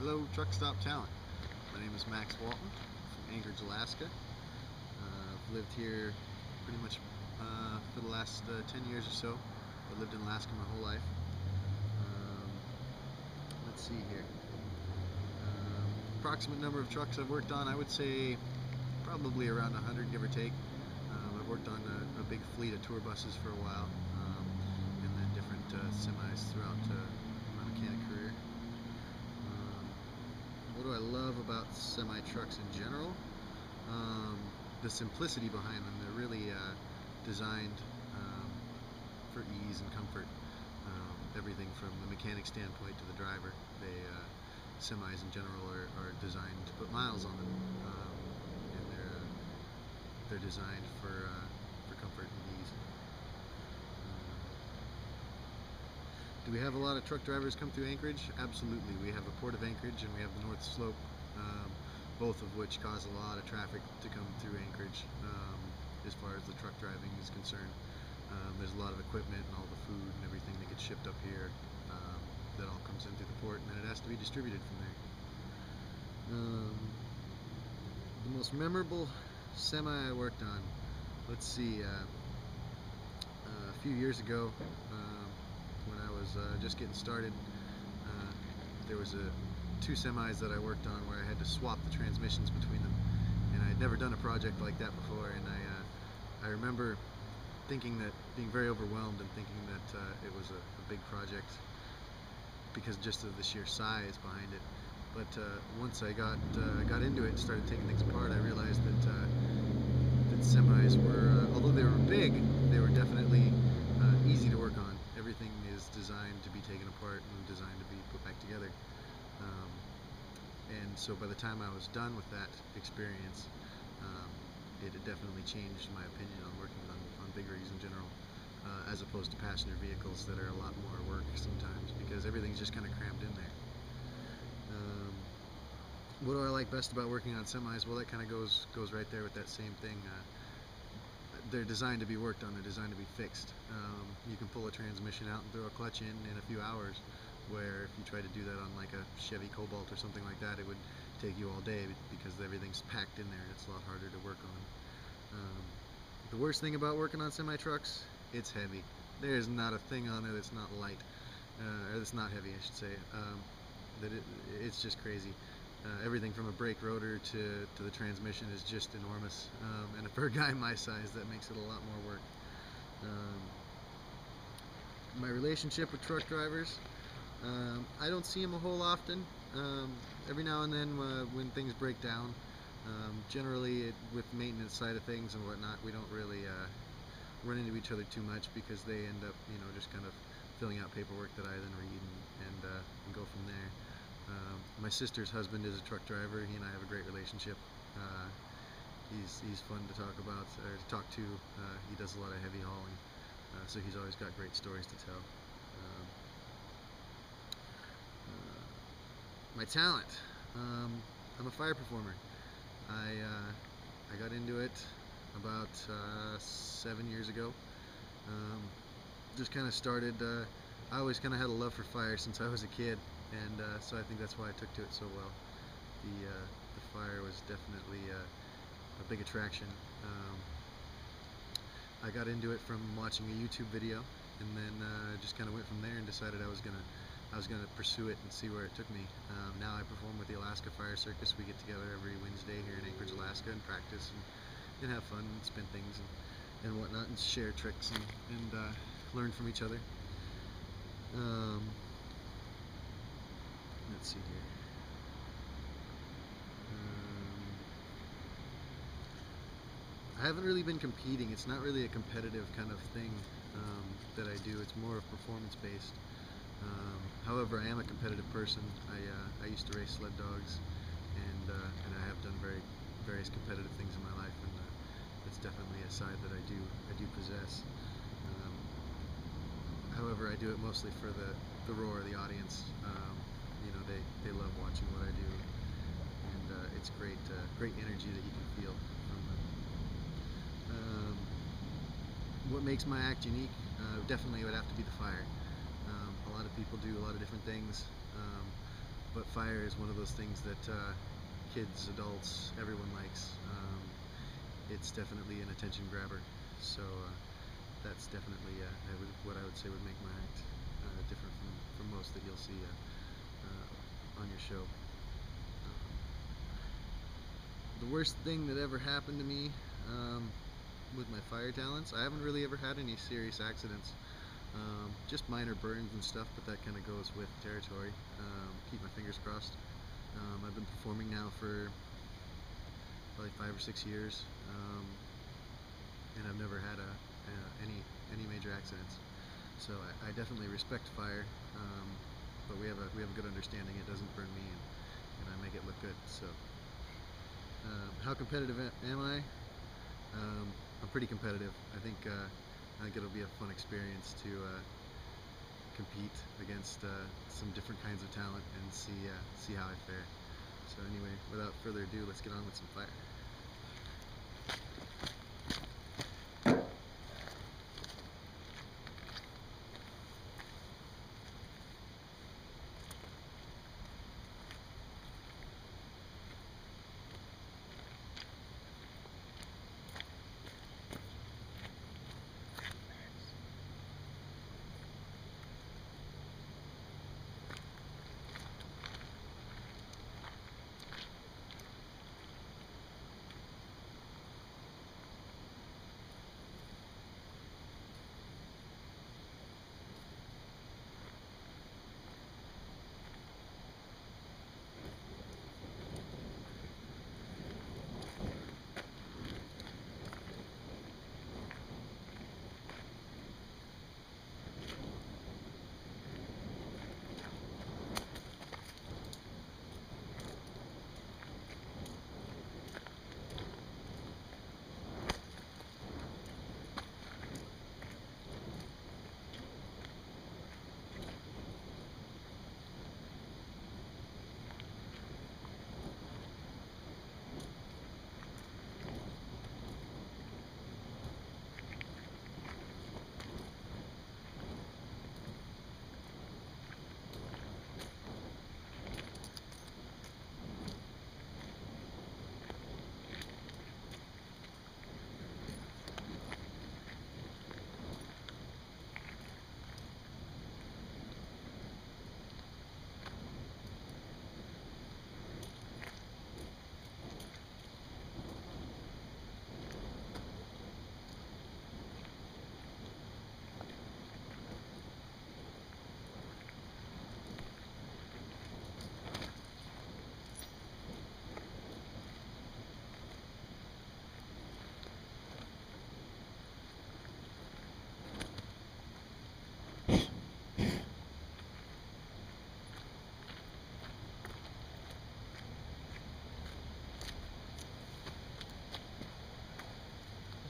Hello, Truck Stop Talent. My name is Max Walton from Anchorage, Alaska. I've lived here pretty much for the last 10 years or so. I lived in Alaska my whole life. Um, let's see here. Approximate number of trucks I've worked on, I would say probably around 100, give or take. I've worked on a big fleet of tour buses for a while, and then different semis throughout my mechanic career. What do I love about semi-trucks in general? The simplicity behind them. They're really designed for ease and comfort. Everything from the mechanic standpoint to the driver. Semis in general are designed to put miles on them, and they're designed for comfort and ease. Do we have a lot of truck drivers come through Anchorage? Absolutely. We have the Port of Anchorage and we have the North Slope, both of which cause a lot of traffic to come through Anchorage as far as the truck driving is concerned. There's a lot of equipment and all the food and everything that gets shipped up here that all comes in through the port, and then it has to be distributed from there. The most memorable semi I worked on, let's see, a few years ago, when I was just getting started, there was two semis that I worked on where I had to swap the transmissions between them, and I had never done a project like that before, and I remember being very overwhelmed and thinking that it was a big project because just of the sheer size behind it. But once I got into it and started taking things apart, I realized that semis were, although they were big, they were definitely easy to work on. Everything is designed to be taken apart and designed to be put back together. And so by the time I was done with that experience, it had definitely changed my opinion on working on big rigs in general, as opposed to passenger vehicles that are a lot more work sometimes because everything's just kind of crammed in there. What do I like best about working on semis? Well, that kind of goes right there with that same thing. They're designed to be worked on, they're designed to be fixed. You can pull a transmission out and throw a clutch in a few hours, where if you try to do that on like a Chevy Cobalt or something like that, it would take you all day because everything's packed in there and it's a lot harder to work on. The worst thing about working on semi-trucks, it's heavy. There's not a thing on there that's not light, or that's not heavy, I should say. It's just crazy. Everything from a brake rotor to the transmission is just enormous, and for a guy my size, that makes it a lot more work. My relationship with truck drivers, I don't see them a whole often. Every now and then when things break down, generally with maintenance side of things and whatnot, we don't really run into each other too much because they end up, just kind of filling out paperwork that I then read and go from there. My sister's husband is a truck driver. He and I have a great relationship. He's fun to talk about or to talk to. He does a lot of heavy hauling, so he's always got great stories to tell. My talent. I'm a fire performer. I got into it about 7 years ago. Just kind of started. I always kind of had a love for fire since I was a kid, and so I think that's why I took to it so well. The fire was definitely a big attraction. I got into it from watching a YouTube video, and then just kind of went from there and decided I was gonna pursue it and see where it took me. Now I perform with the Alaska Fire Circus. We get together every Wednesday here in Anchorage, Alaska, and practice and have fun and spin things and whatnot, and share tricks and learn from each other. Let's see here. I haven't really been competing. It's not really a competitive kind of thing that I do. It's more of performance-based. However, I am a competitive person. I used to race sled dogs, and I have done various competitive things in my life, and it's definitely a side that I do possess. However, I do it mostly for the roar of the audience. They love watching what I do, and it's great energy that you can feel from them. What makes my act unique? Definitely it would have to be the fire. A lot of people do a lot of different things. but fire is one of those things that kids, adults, everyone likes. It's definitely an attention grabber, so that's definitely what I would say would make my act different from most that you'll see on your show. The worst thing that ever happened to me with my fire talents, I haven't really ever had any serious accidents. Just minor burns and stuff, but that kind of goes with territory. Keep my fingers crossed. I've been performing now for probably 5 or 6 years, and I've never had any major accidents. So I definitely respect fire, but we have a good understanding. It doesn't burn me, and I make it look good. So how competitive am I? I'm pretty competitive. I think it'll be a fun experience to compete against some different kinds of talent and see how I fare. So anyway, without further ado, let's get on with some fire.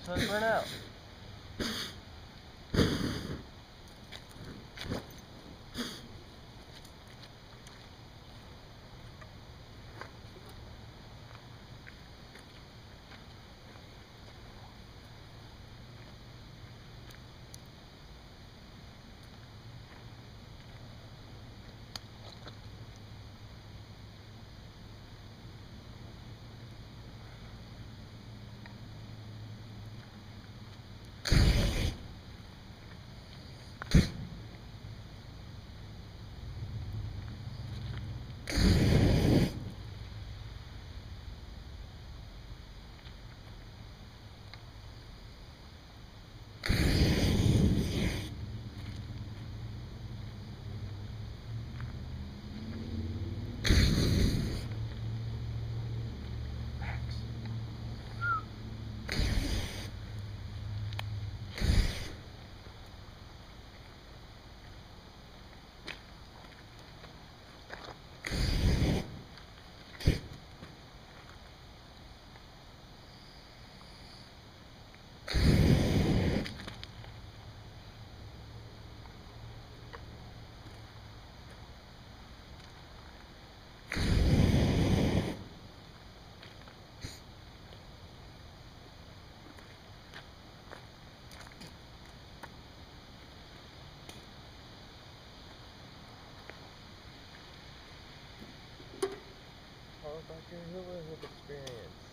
Sun burn out. Dr. Hula Hoop experience.